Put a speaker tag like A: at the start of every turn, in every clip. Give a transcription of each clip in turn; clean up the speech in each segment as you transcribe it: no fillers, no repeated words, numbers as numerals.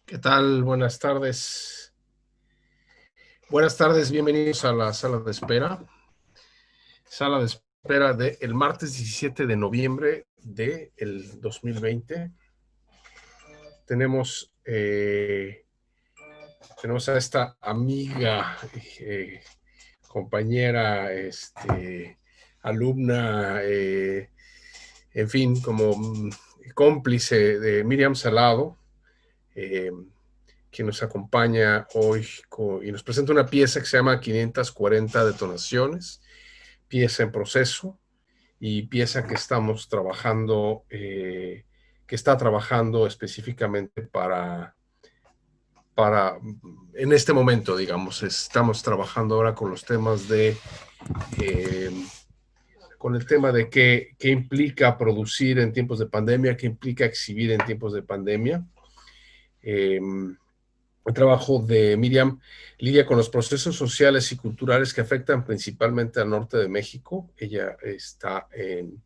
A: ¿Qué tal? Buenas tardes. Buenas tardes, bienvenidos a la sala de espera. Sala de espera del martes 17 de noviembre del 2020. Tenemos, tenemos a esta amiga, compañera, alumna, en fin, como cómplice de Miriam Salado, eh, que nos acompaña hoy y nos presenta una pieza que se llama 540 detonaciones, pieza en proceso y pieza que estamos trabajando, que está trabajando específicamente para en este momento, digamos, estamos trabajando ahora con los temas eh, con el tema de qué implica producir en tiempos de pandemia, qué implica exhibir en tiempos de pandemia. Eh, El trabajo de Miriam lidia con los procesos sociales y culturales que afectan principalmente al norte de México. Ella está en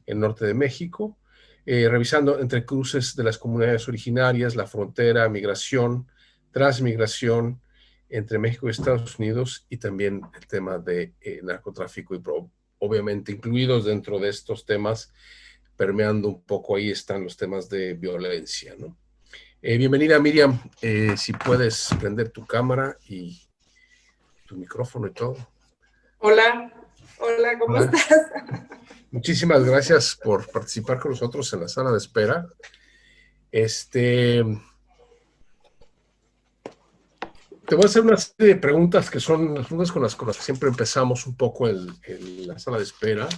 A: el norte de México, revisando entre cruces de las comunidades originarias, la frontera, migración, transmigración entre México y Estados Unidos y también el tema de narcotráfico y obviamente incluidos dentro de estos temas, permeando un poco ahí están los temas de violencia, ¿no? Bienvenida Miriam, si puedes prender tu cámara y tu micrófono y todo.
B: Hola, hola, ¿cómo
A: Hola.
B: estás?
A: Muchísimas gracias por participar con nosotros en la sala de espera. Te voy a hacer una serie de preguntas que son las preguntas con las que siempre empezamos un poco en la sala de espera,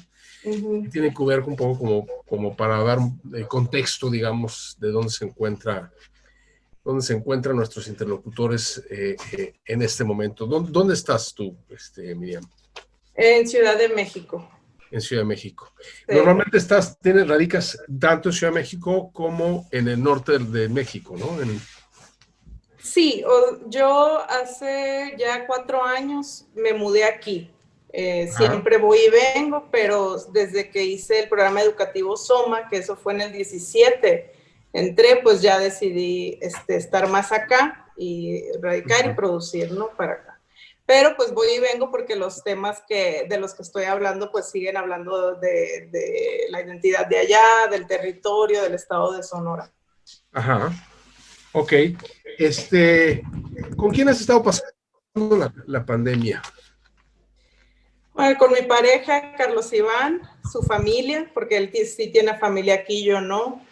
A: que tienen que ver un poco como para dar contexto, digamos, de dónde se encuentran nuestros interlocutores en este momento. ¿Dónde estás tú, Miriam?
B: En Ciudad de México.
A: En Ciudad de México.
B: Sí,
A: Normalmente radicas tanto en Ciudad de México como en el norte de México, ¿no?
B: sí, yo hace ya 4 años me mudé aquí.
A: Ajá,
B: Siempre voy y vengo, pero desde que hice el programa educativo Soma, que eso fue en el 17, entré, pues ya decidí estar más acá y radicar y
A: ajá.
B: producir, ¿no? Para acá. Pero pues voy y vengo porque los temas de los que estoy hablando, pues siguen hablando de la identidad de allá, del territorio, del estado de Sonora.
A: Ajá. Ok. ¿Con quién has estado pasando la pandemia?
B: Bueno, con mi pareja, Carlos Iván, su familia, porque él sí tiene familia aquí, yo no.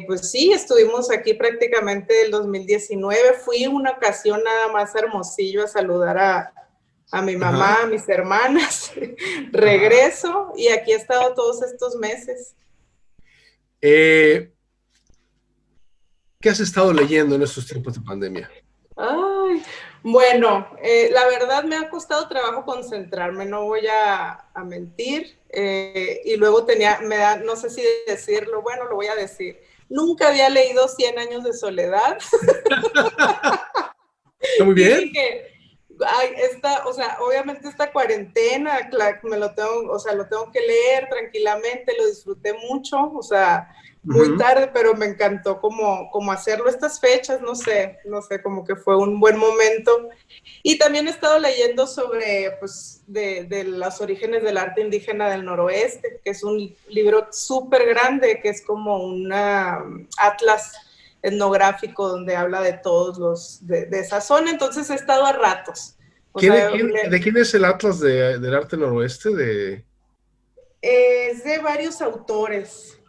B: Pues sí, estuvimos aquí prácticamente el 2019. Fui una ocasión nada más a Hermosillo a saludar a mi
A: Ajá,
B: mamá, a mis hermanas.
A: ajá.
B: Regreso y aquí he estado todos estos meses.
A: Eh, ¿Qué has estado leyendo en estos tiempos de pandemia?
B: Ay, bueno, la verdad me ha costado trabajo concentrarme, no voy a mentir. Y luego no sé si decirlo, bueno, lo voy a decir. Nunca había leído Cien años de soledad.
A: ¿Está muy
B: Y
A: bien?
B: dije, ay, o sea, obviamente esta cuarentena, me lo tengo, o sea, lo tengo que leer tranquilamente, lo disfruté mucho, o sea, muy
A: Ujú.
B: tarde, pero me encantó como hacerlo estas fechas, no sé, como que fue un buen momento. Y también he estado leyendo sobre, pues, de los orígenes del arte indígena del noroeste, que es un libro súper grande, que es como una atlas etnográfico donde habla de todos de esa zona. Entonces he estado a ratos. O sea,
A: ¿De quién es el Atlas del Arte Noroeste?
B: es de varios autores.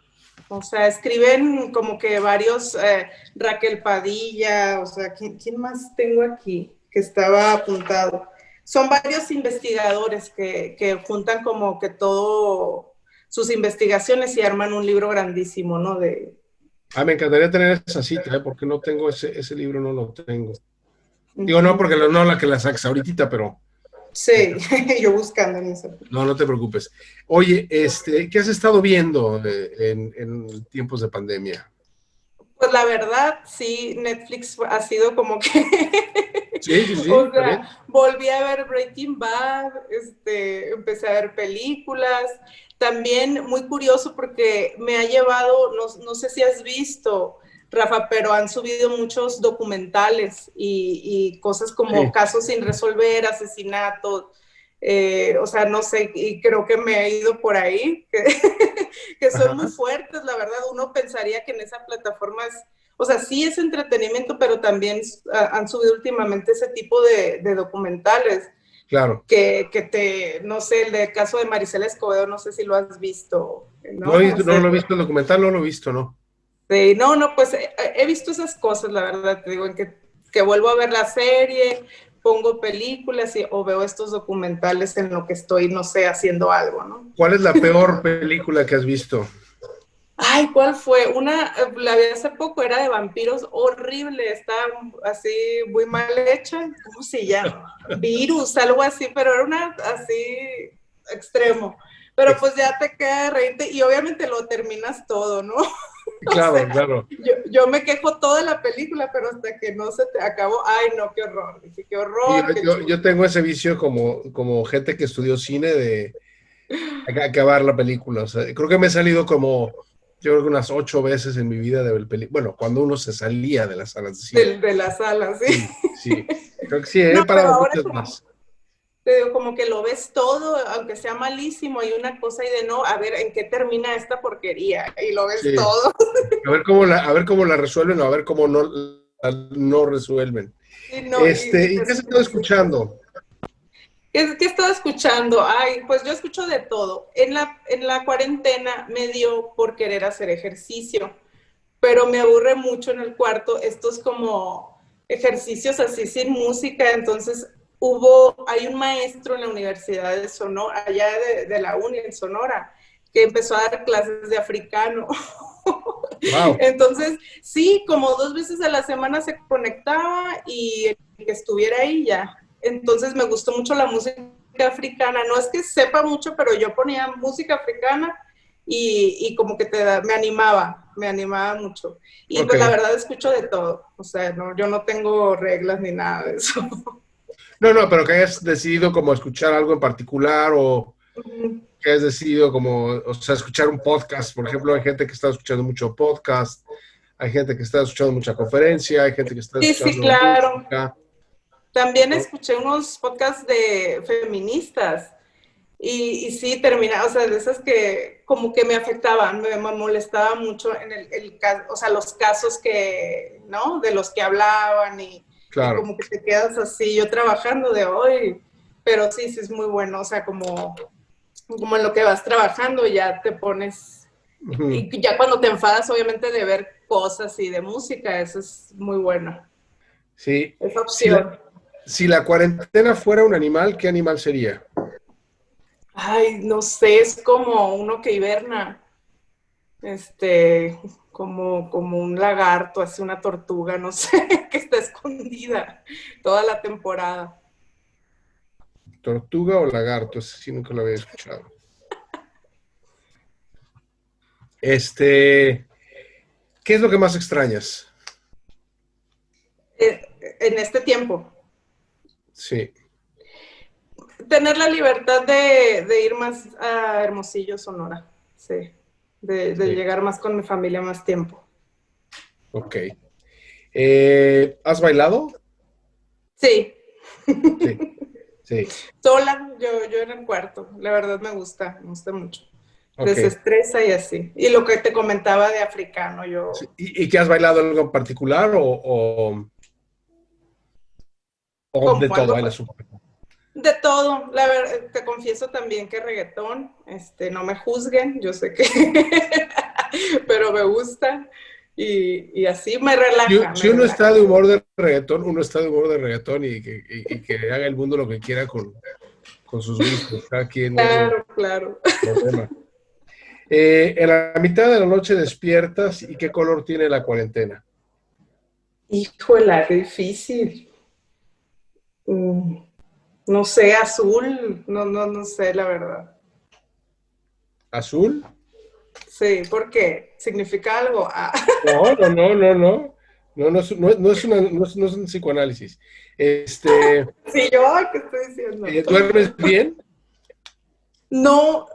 B: O sea, escriben como que varios, Raquel Padilla, o sea, ¿quién más tengo aquí que estaba apuntado? Son varios investigadores que juntan como que todo sus investigaciones y arman un libro grandísimo, ¿no?
A: Me encantaría tener esa cita, porque no tengo ese libro, no lo tengo. Digo, no,
B: Uh-huh.
A: porque no la que la saques ahorita,
B: Sí, yo buscando en eso.
A: no te preocupes. Oye, ¿qué has estado viendo en tiempos de pandemia?
B: Pues la verdad, sí, Netflix ha sido como que,
A: Sí, sí, sí,
B: o
A: está bien.
B: sea, volví a ver Breaking Bad, empecé a ver películas, también muy curioso porque me ha llevado, no sé si has visto, Rafa, pero han subido muchos documentales y cosas como casos sin resolver, asesinatos, o sea, no sé, y creo que me he ido por ahí, que son muy fuertes, la verdad. Uno pensaría que en esa plataforma es, o sea, sí es entretenimiento, pero también han subido últimamente ese tipo de documentales.
A: Claro.
B: No sé, el de caso de Marisela Escobedo, no sé si lo has visto, ¿no?
A: No lo he visto el documental, no lo he visto, ¿no?
B: Sí, no, pues he visto esas cosas, la verdad, te digo, en que vuelvo a ver la serie, pongo películas o veo estos documentales en lo que estoy, no sé, haciendo algo, ¿no?
A: ¿Cuál es la peor película que has visto?
B: Ay, ¿cuál fue? La vi hace poco, era de vampiros, horrible, está así muy mal hecha, ¿cómo se llama? Virus, algo así, pero era una así extremo. Pero pues ya te queda de reírte y obviamente lo terminas todo, ¿no?
A: Claro,
B: O sea,
A: claro.
B: yo me quejo toda la película, pero hasta que no se te acabó, ay no, qué horror, dije, qué
A: Y
B: horror, qué
A: yo tengo ese vicio como gente que estudió cine de acabar la película. O sea, creo que me he salido yo creo que unas 8 veces en mi vida de ver película. Bueno, cuando uno se salía de las salas de cine.
B: de la sala, sí.
A: Sí, sí. Creo que sí,
B: No,
A: he
B: pero
A: parado
B: ahora
A: muchas más.
B: te digo, como que lo ves todo, aunque sea malísimo, hay una cosa y de no, a ver, ¿en qué termina esta porquería? Y lo ves
A: Sí.
B: todo.
A: A ver cómo la resuelven o a ver cómo no resuelven.
B: Y, no,
A: ¿Y qué has estado escuchando?
B: ¿Qué estaba escuchando? Ay, pues yo escucho de todo. En la cuarentena me dio por querer hacer ejercicio, pero me aburre mucho en el cuarto estos como ejercicios así sin música. Entonces hay un maestro en la Universidad de Sonora, allá de la Uni en Sonora, que empezó a dar clases de africano.
A: Wow.
B: Entonces, sí, como 2 veces a la semana se conectaba y el que estuviera ahí ya. Entonces me gustó mucho la música africana. No es que sepa mucho, pero yo ponía música africana y como que me animaba mucho. Y pues la
A: Ok.
B: verdad escucho de todo. O sea, no, yo no tengo reglas ni nada de eso.
A: No, pero que hayas decidido como escuchar algo en particular o que hayas decidido como, o sea, escuchar un podcast. Por ejemplo, hay gente que está escuchando mucho podcast, hay gente que está escuchando mucha conferencia, hay gente que está
B: Sí, sí,
A: escuchando
B: claro.
A: música,
B: También
A: ¿no?
B: escuché unos podcasts de feministas. Y sí, termina, o sea, de esas que como que me afectaban, me molestaba mucho en o sea, los casos que, ¿no? De los que hablaban y
A: Claro.
B: como que te quedas así, yo trabajando de hoy, pero sí, sí es muy bueno, o sea, como en lo que vas trabajando ya te pones,
A: Ujú.
B: y ya cuando te enfadas obviamente de ver cosas y de música, eso es muy bueno,
A: Sí.
B: esa
A: Si la,
B: opción.
A: si la cuarentena fuera un animal, ¿qué animal sería?
B: Ay, no sé, es como uno que hiberna. Como un lagarto, así una tortuga, no sé, que está escondida toda la temporada.
A: ¿Tortuga o lagarto? Ese sí nunca lo había escuchado. ¿Qué es lo que más extrañas?
B: En este tiempo,
A: Sí,
B: tener la libertad de ir más a Hermosillo, Sonora, sí, de
A: sí,
B: llegar más con mi familia más tiempo.
A: ok. ¿Has bailado?
B: Sí,
A: Sí, sí,
B: sola, yo en el cuarto, la verdad me gusta mucho.
A: ok.
B: Desestresa y así. Y lo que te comentaba de africano,
A: Sí,
B: yo
A: ¿y qué has bailado algo en particular o de
B: como
A: todo
B: algo.
A: bailas un poco?
B: De todo, la verdad, te confieso también que reggaetón, no me juzguen, yo sé que, pero me gusta y así me relaja,
A: Si
B: me
A: uno
B: relaja.
A: está de humor de reggaetón, uno está de humor de reggaetón y que haga el mundo lo que quiera con sus gustos. Cada quien es el
B: Claro, claro.
A: problema. En la mitad de la noche despiertas y ¿qué color tiene la cuarentena?
B: Híjola, qué difícil. Mm, no sé, azul, no sé, la verdad.
A: ¿Azul?
B: Sí, ¿por qué? ¿Significa algo? Ah.
A: No. No es un psicoanálisis.
B: Sí, yo, ay, ¿qué estoy diciendo?
A: ¿Duermes bien?
B: No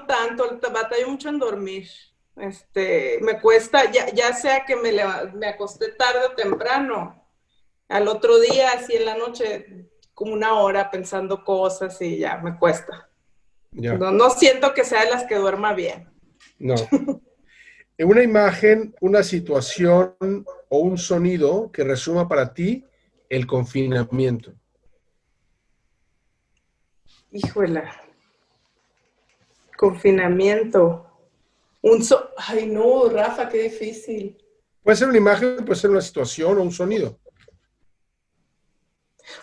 B: tanto, batallo mucho en dormir. Me cuesta, ya sea que me acosté tarde o temprano, al otro día, así en la noche, como una hora pensando cosas y ya me cuesta.
A: Ya.
B: No siento que sea de las que duerma bien.
A: No. Una imagen, una situación o un sonido que resuma para ti el confinamiento.
B: Híjole. Confinamiento. Ay, no, Rafa, qué difícil.
A: Puede ser una imagen, puede ser una situación o un sonido.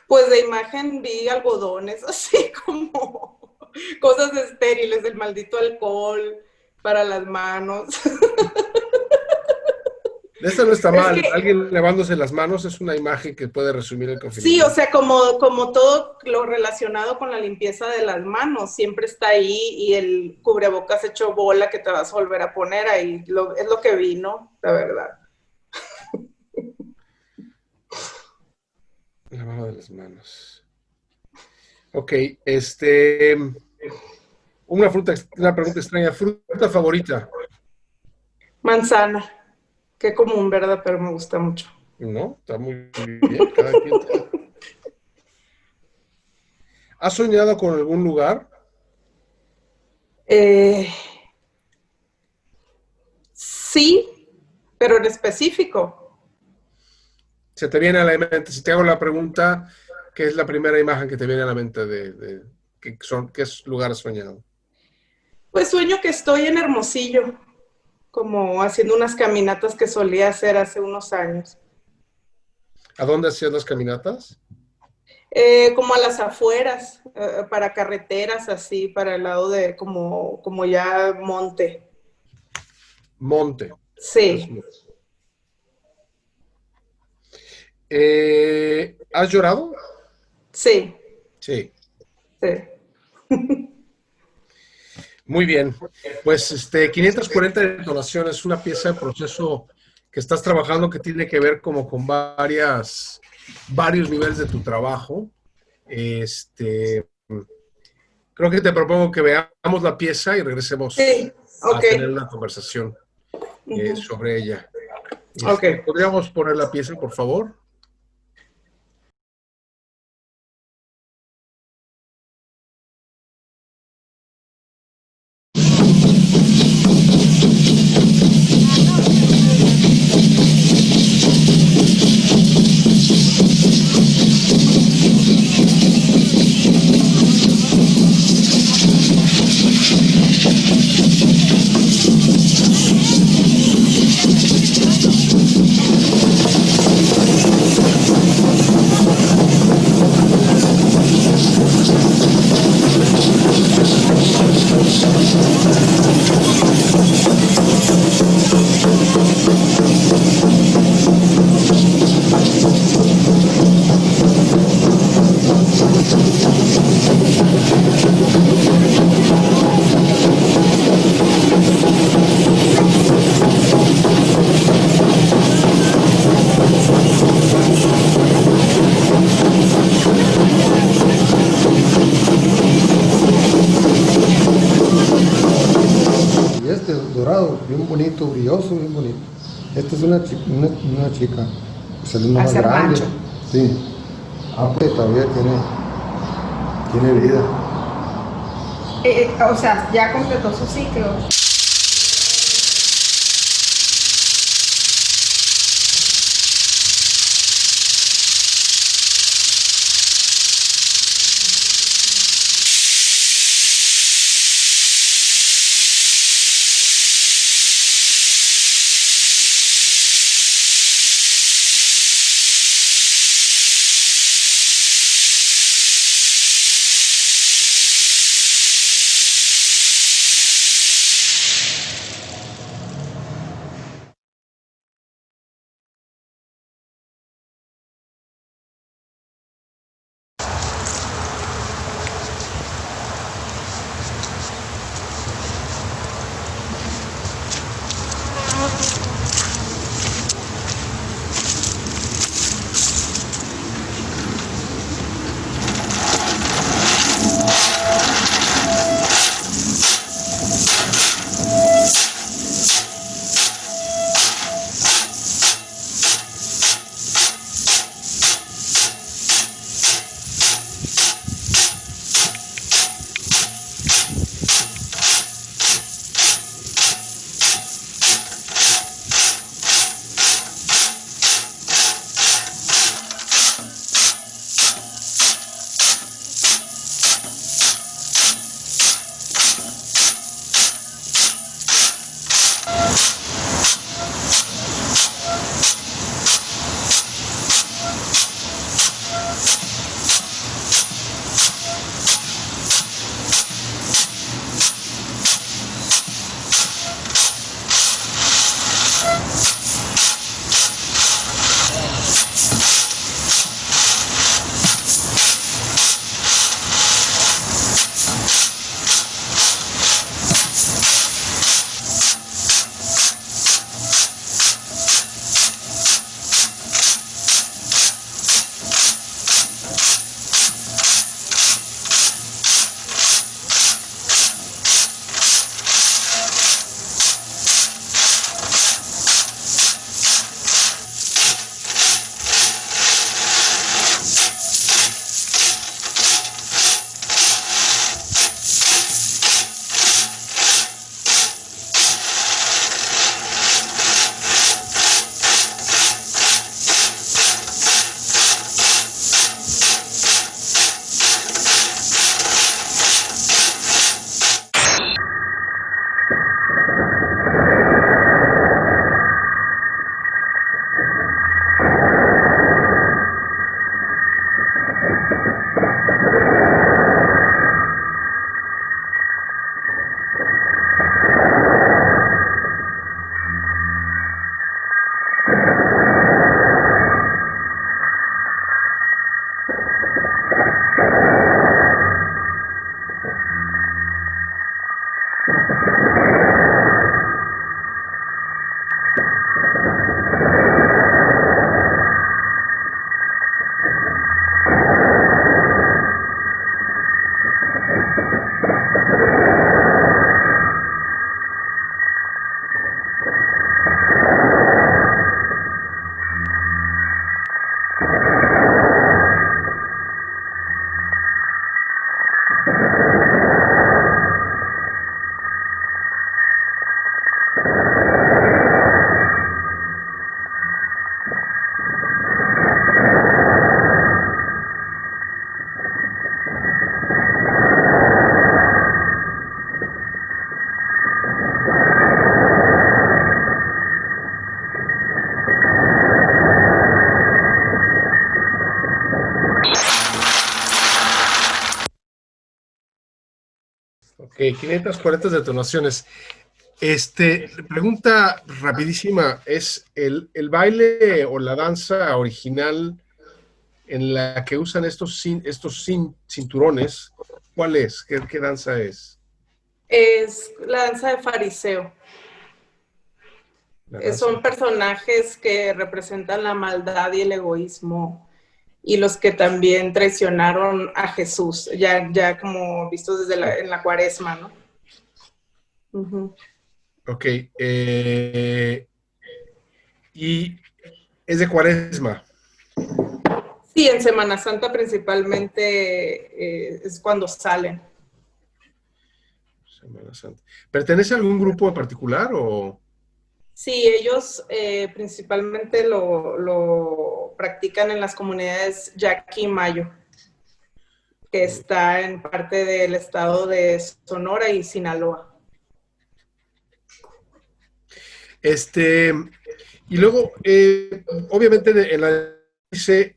B: Pues de imagen vi algodones, así como cosas estériles, el maldito alcohol para las manos.
A: Esta no está
B: Es
A: mal.
B: que,
A: Alguien lavándose las manos es una imagen que puede resumir el
B: sí, o
A: confinamiento.
B: sea, como todo lo relacionado con la limpieza de las manos, siempre está ahí y el cubrebocas hecho bola que te vas a volver a poner ahí, es lo que vi, ¿no? La verdad.
A: Lavado de las manos. Ok, una pregunta extraña. ¿Fruta favorita?
B: Manzana, qué común, ¿verdad? Pero me gusta mucho.
A: No, está muy bien. Cada quien. ¿Has soñado con algún lugar?
B: Sí, pero en específico.
A: Se te viene a la mente, si te hago la pregunta, ¿qué es la primera imagen que te viene a la mente de qué lugar has soñado?
B: Pues sueño que estoy en Hermosillo, como haciendo unas caminatas que solía hacer hace unos años.
A: ¿A dónde hacías las caminatas?
B: Como a las afueras, para carreteras así, para el lado de como ya monte.
A: Monte.
B: Sí,
A: ¿Has llorado?
B: sí,
A: Sí.
B: sí.
A: Muy bien. Pues 540 detonaciones, una pieza de proceso que estás trabajando que tiene que ver como con varios niveles de tu trabajo. Creo que te propongo que veamos la pieza y regresemos
B: Sí,
A: a
B: ok.
A: tener una conversación
B: Uh-huh.
A: sobre ella.
B: Ok.
A: ¿Podríamos poner la pieza, por favor?
C: Y este dorado, bien bonito, brilloso, bien bonito. Esta es una chica, salió más
B: Hacer
C: grande.
B: macho.
C: Sí. Pues todavía tiene vida.
B: O sea, ya completó su ciclo.
A: Ok, 540 detonaciones. Pregunta rapidísima, ¿es el baile o la danza original en la que usan estos cinturones? ¿Cuál es? ¿Qué danza es?
B: Es la danza de fariseo.
A: La danza.
B: Son personajes que representan la maldad y el egoísmo y los que también traicionaron a Jesús, ya como vistos desde en la cuaresma, ¿no? Uh-huh.
A: Ok. Y es de Cuaresma.
B: Sí, en Semana Santa principalmente es cuando salen.
A: Semana Santa. ¿Pertenece a algún grupo en particular o...?
B: Sí, ellos principalmente lo practican en las comunidades Yaqui y Mayo, que está en parte del estado de Sonora y Sinaloa.
A: Y luego, obviamente, en la dice,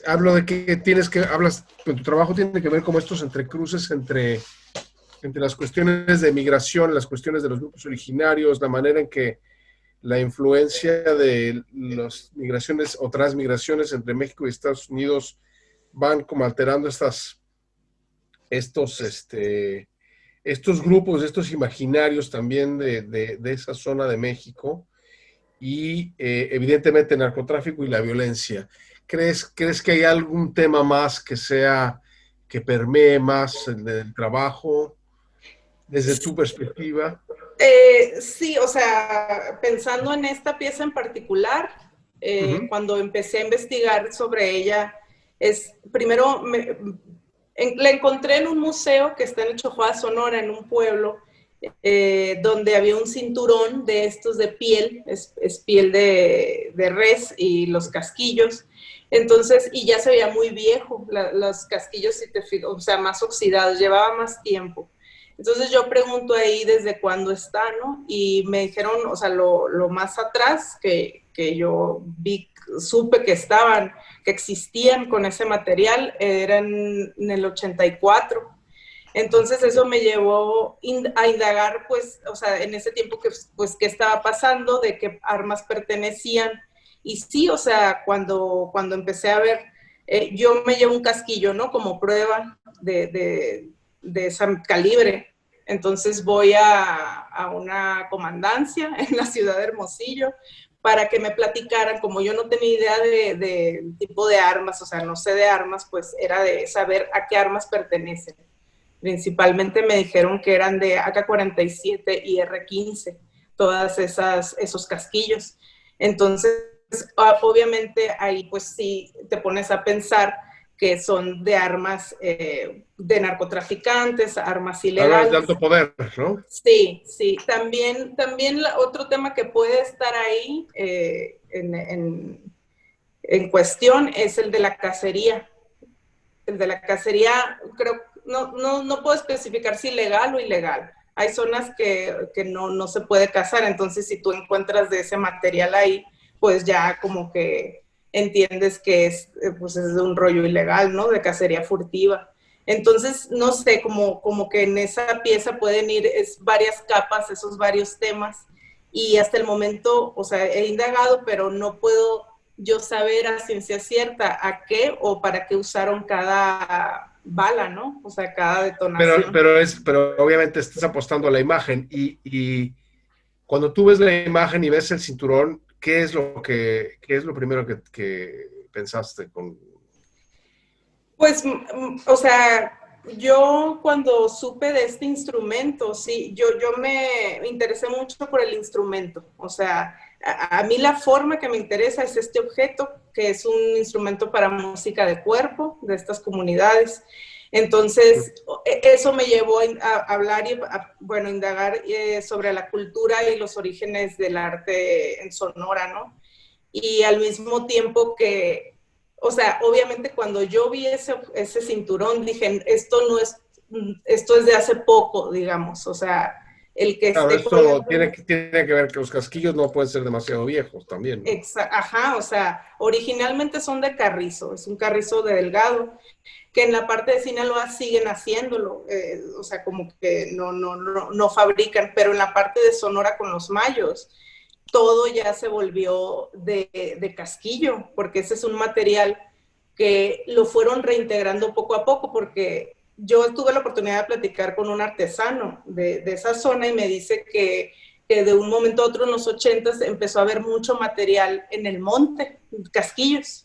A: hablo de que hablas, en tu trabajo tiene que ver como estos entrecruces entre las cuestiones de migración, las cuestiones de los grupos originarios, la manera en que la influencia de las migraciones o transmigraciones entre México y Estados Unidos van como alterando estos grupos, estos imaginarios también de esa zona de México y evidentemente el narcotráfico y la violencia. ¿Crees que hay algún tema más que permee más el trabajo desde tu perspectiva?
B: Sí, o sea, pensando en esta pieza en particular, cuando empecé a investigar sobre ella, primero la encontré en un museo que está en Chojoa, Sonora, en un pueblo, donde había un cinturón de estos de piel, es piel de res y los casquillos. Entonces, y ya se veía muy viejo, los casquillos, si te fijas, o sea, más oxidados, llevaba más tiempo. Entonces yo pregunto ahí desde cuándo está, ¿no? Y me dijeron, o sea, lo más atrás que yo supe que que existían con ese material, eran en el 84. Entonces eso me llevó a indagar, pues, o sea, en ese tiempo pues, qué estaba pasando, de qué armas pertenecían. Y sí, o sea, cuando empecé a ver, yo me llevo un casquillo, ¿no? Como prueba de ese calibre. Entonces voy a una comandancia en la ciudad de Hermosillo para que me platicaran, como yo no tenía idea de tipo de armas, o sea, no sé de armas, pues era de saber a qué armas pertenecen. Principalmente me dijeron que eran de AK-47 y R-15, todas esos casquillos. Entonces, obviamente ahí pues sí te pones a pensar que son de armas de narcotraficantes, armas
A: Armas de
B: ilegales.
A: alto poder, ¿no?
B: Sí, sí. También otro tema que puede estar ahí en cuestión es el de la cacería. El de la cacería, creo, no puedo especificar si legal o ilegal. Hay zonas que no se puede cazar, entonces si tú encuentras de ese material ahí, pues ya como que entiendes que pues es de un rollo ilegal, ¿no? De cacería furtiva. Entonces, no sé, como que en esa pieza pueden ir varias capas, esos varios temas, y hasta el momento, o sea, he indagado, pero no puedo yo saber a ciencia cierta a qué o para qué usaron cada bala, ¿no? O sea, cada detonación.
A: Pero obviamente estás apostando a la imagen y cuando tú ves la imagen y ves el cinturón, ¿qué es lo primero que pensaste con?
B: Pues, o sea, yo cuando supe de este instrumento, sí, yo me interesé mucho por el instrumento. O sea, a mí la forma que me interesa es este objeto, que es un instrumento para música de cuerpo de estas comunidades. Entonces, eso me llevó a hablar y, bueno, indagar sobre la cultura y los orígenes del arte en Sonora, ¿no? Y al mismo tiempo o sea, obviamente cuando yo vi ese cinturón, dije, esto es de hace poco, digamos, o sea, el que
A: Claro,
B: esté
A: esto
B: colgando.
A: tiene que ver que los casquillos no pueden ser demasiado viejos también, ¿no?
B: Ajá, o sea, originalmente son de carrizo, es un carrizo de delgado, que en la parte de Sinaloa siguen haciéndolo, o sea, como que no fabrican, pero en la parte de Sonora con los mayos, todo ya se volvió de casquillo, porque ese es un material que lo fueron reintegrando poco a poco, porque yo tuve la oportunidad de platicar con un artesano de esa zona y me dice que de un momento a otro en los 80s empezó a haber mucho material en el monte, casquillos.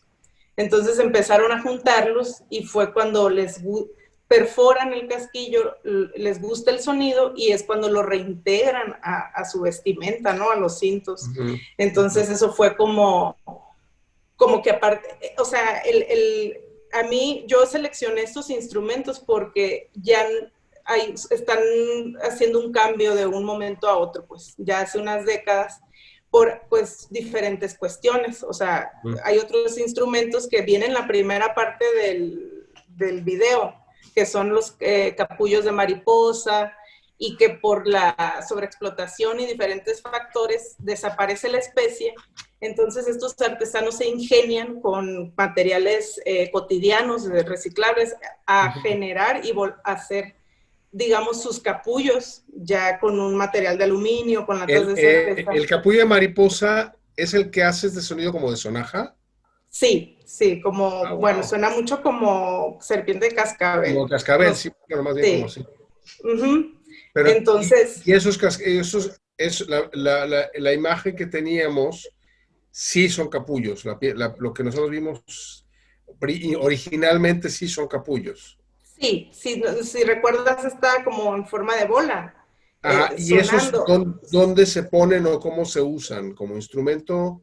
B: Entonces empezaron a juntarlos y fue cuando perforan el casquillo, les gusta el sonido y es cuando lo reintegran a su vestimenta, ¿no? A los cintos.
A: Ujú,
B: Entonces
A: ujú.
B: eso fue como que aparte, o sea, a mí yo seleccioné estos instrumentos porque ya están haciendo un cambio de un momento a otro, pues ya hace unas décadas por pues diferentes cuestiones. O sea, hay otros instrumentos que vienen en la primera parte del video, que son los capullos de mariposa, y que por la sobreexplotación y diferentes factores desaparece la especie. Entonces estos artesanos se ingenian con materiales cotidianos, reciclables, a generar y hacer, digamos, sus capullos ya con un material de aluminio, con latas de cerveza.
A: El capullo de mariposa es el que haces de sonido como de sonaja.
B: Sí, sí,
A: Ah,
B: como, bueno,
A: wow.
B: suena mucho como serpiente de
A: Como
B: cascabel.
A: cascabel,
B: No,
A: sí, pero más bien como
B: sí.
A: así.
B: Uh-huh.
A: Pero,
B: Entonces,
A: y es la imagen que teníamos, sí son capullos. Lo que nosotros vimos originalmente sí son capullos.
B: sí, si recuerdas, está como en forma de bola,
A: Ajá, ¿y esos
B: sonando.
A: dónde se ponen o cómo se usan? ¿Como instrumento?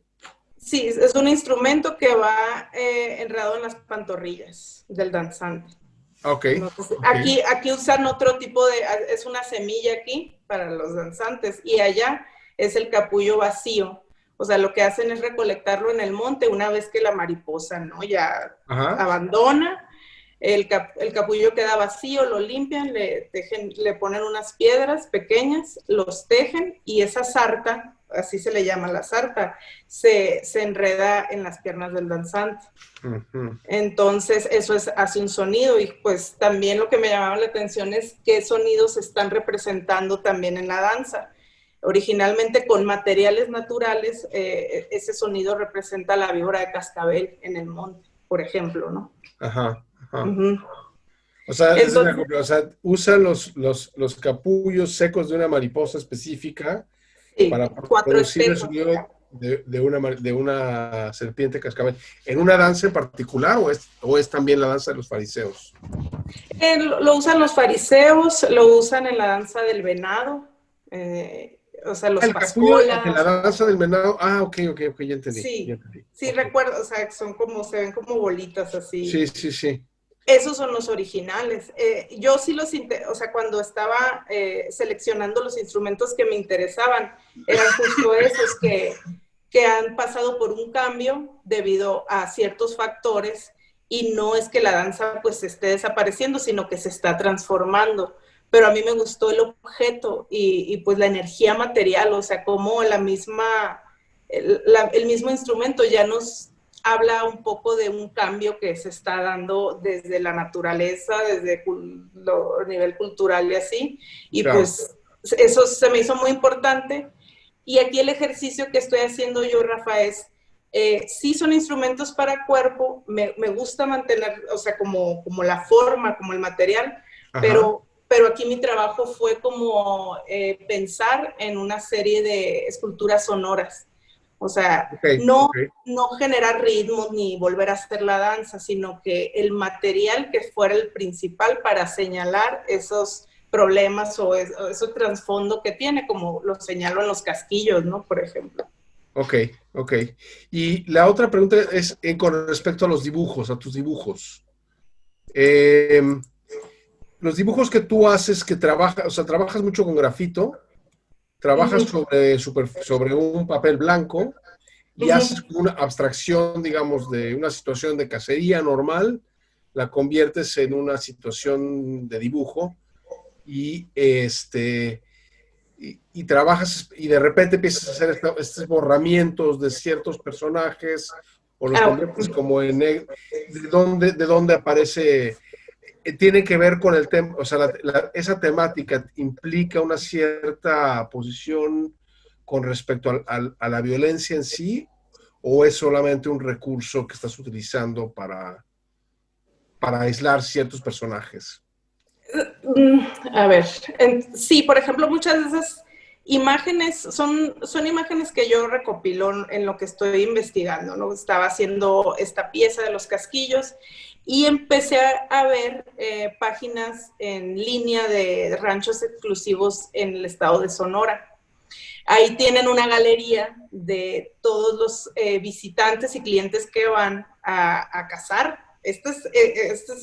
B: Sí, es un instrumento que va enredado en las pantorrillas del danzante.
A: Ok,
B: No sé
A: ok.
B: aquí usan otro tipo es una semilla aquí para los danzantes y allá es el capullo vacío. O sea, lo que hacen es recolectarlo en el monte una vez que la mariposa, ¿no? Ya
A: Ajá.
B: abandona, el capullo queda vacío, lo limpian, le ponen unas piedras pequeñas, los tejen y esa sarta, así se le llama la sarta, se enreda en las piernas del danzante.
A: Ujú.
B: Entonces, hace un sonido y pues también lo que me llamaba la atención es qué sonidos se están representando también en la danza. Originalmente con materiales naturales, ese sonido representa la víbora de cascabel en el monte, por ejemplo, ¿no?
A: Ajá, ajá.
B: Uh-huh.
A: O sea,
B: Entonces,
A: o sea, usan los capullos secos de una mariposa específica
B: sí,
A: para
B: 4
A: producir el
B: espejos.
A: sonido de una serpiente cascabel. ¿En una danza en particular o es también la danza de los fariseos?
B: Lo usan los fariseos, lo usan en la danza del venado, o sea,
A: Ah,
B: los
A: el capullo de la
B: pascolas.
A: danza del venado. Ah, ok, ok, ok, ya entendí, ya
B: Sí,
A: entendí.
B: sí
A: Ok.
B: recuerdo, o sea, se ven como bolitas así.
A: Sí, sí, sí.
B: Esos son los originales. Yo sí o sea, cuando estaba seleccionando los instrumentos que me interesaban, eran justo esos que han pasado por un cambio debido a ciertos factores y no es que la danza pues esté desapareciendo, sino que se está transformando. Pero a mí me gustó el objeto y pues la energía material, o sea, como el mismo instrumento ya nos habla un poco de un cambio que se está dando desde la naturaleza, desde a nivel cultural y así. Y
A: Claro.
B: pues eso se me hizo muy importante. Y aquí el ejercicio que estoy haciendo yo, Rafa, es, sí son instrumentos para cuerpo, me gusta mantener, o sea, como la forma, como el material,
A: Ajá.
B: pero aquí mi trabajo fue como pensar en una serie de esculturas sonoras. O sea,
A: Ok,
B: no,
A: ok.
B: no generar ritmos ni volver a hacer la danza, sino que el material que fuera el principal para señalar esos problemas o ese trasfondo que tiene, como lo señalo en los casquillos, ¿no? Por ejemplo.
A: Ok, ok. Y la otra pregunta es con respecto a los dibujos, a tus dibujos. Eh, los dibujos que tú haces, que trabajas, o sea, trabajas mucho con grafito, trabajas
B: Uh-huh,
A: sobre un papel blanco y
B: uh-huh.
A: haces una abstracción, digamos, de una situación de cacería normal, la conviertes en una situación de dibujo y y trabajas y de repente empiezas a hacer estos borramientos de ciertos personajes o los conviertes como en de dónde aparece, tiene que ver con el tema, o sea, esa temática implica una cierta posición con respecto a la violencia en sí, o es solamente un recurso que estás utilizando para aislar ciertos personajes.
B: A ver, sí, por ejemplo, muchas de esas imágenes son imágenes que yo recopilo en lo que estoy investigando, ¿no? Estaba haciendo esta pieza de los casquillos y empecé a ver páginas en línea de ranchos exclusivos en el estado de Sonora. Ahí tienen una galería de todos los visitantes y clientes que van a cazar. Estos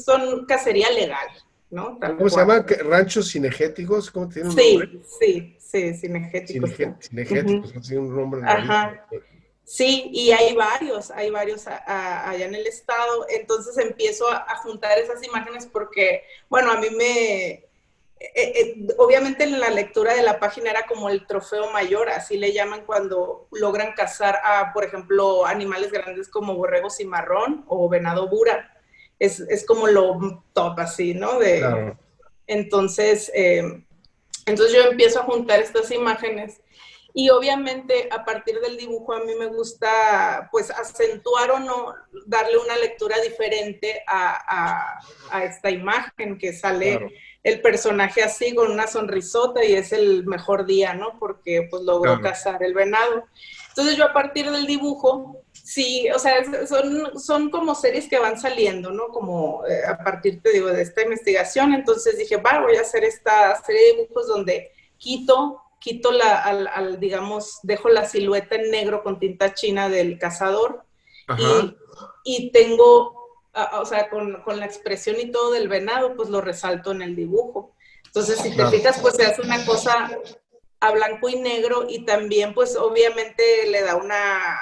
B: son cacería legal, ¿no?
A: ¿Cómo se llama? ¿Ranchos cinegéticos? ¿Cómo tiene un nombre?
B: Sí, cinegéticos.
A: Cinegéticos, tiene un nombre.
B: Ajá. Sí, y hay varios allá en el estado. Entonces empiezo a juntar esas imágenes porque, bueno, a mí obviamente en la lectura de la página era como el trofeo mayor, así le llaman cuando logran cazar a, por ejemplo, animales grandes como borrego cimarrón o venado bura. Es como lo top así, ¿no?
A: Claro.
B: Entonces yo empiezo a juntar estas imágenes y obviamente a partir del dibujo a mí me gusta pues acentuar o no, darle una lectura diferente a esta imagen que sale, claro, el personaje así con una sonrisota y es el mejor día, ¿no? Porque pues logró cazar el venado. Entonces yo a partir del dibujo, sí, o sea, son como series que van saliendo, ¿no? Como a partir, te digo, de esta investigación. Entonces dije, voy a hacer esta serie de dibujos donde quito digamos, dejo la silueta en negro con tinta china del cazador y tengo, o sea, con la expresión y todo del venado, pues lo resalto en el dibujo. Entonces, si te fijas, pues se hace una cosa a blanco y negro y también, pues obviamente le da una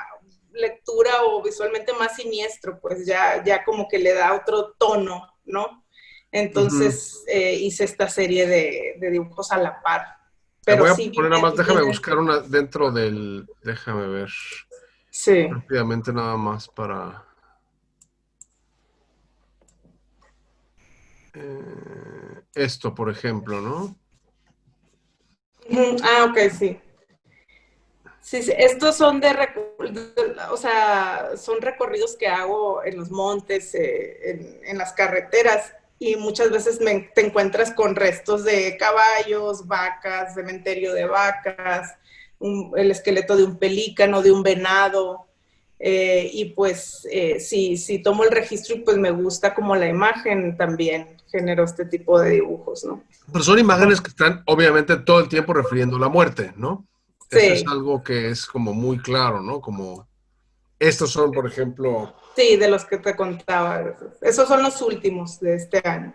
B: lectura o visualmente más siniestro, pues ya como que le da otro tono, ¿no? Entonces hice esta serie de dibujos a la par.
A: Pero voy a poner nada más, déjame buscar una dentro del, déjame ver.
B: Sí.
A: Rápidamente nada más para... esto, por ejemplo, ¿no?
B: Ok, sí. Sí, estos son o sea, son recorridos que hago en los montes, en las carreteras, y muchas veces te encuentras con restos de caballos, vacas, cementerio de vacas, el esqueleto de un pelícano, de un venado, y pues si tomo el registro y pues me gusta como la imagen, también genero este tipo de dibujos, ¿no?
A: Pero son imágenes que están obviamente todo el tiempo refiriendo a la muerte, ¿no? Sí. Eso es algo que es como muy claro, ¿no? Como estos son, por ejemplo...
B: Sí, de los que te contaba. Esos son los últimos de este año.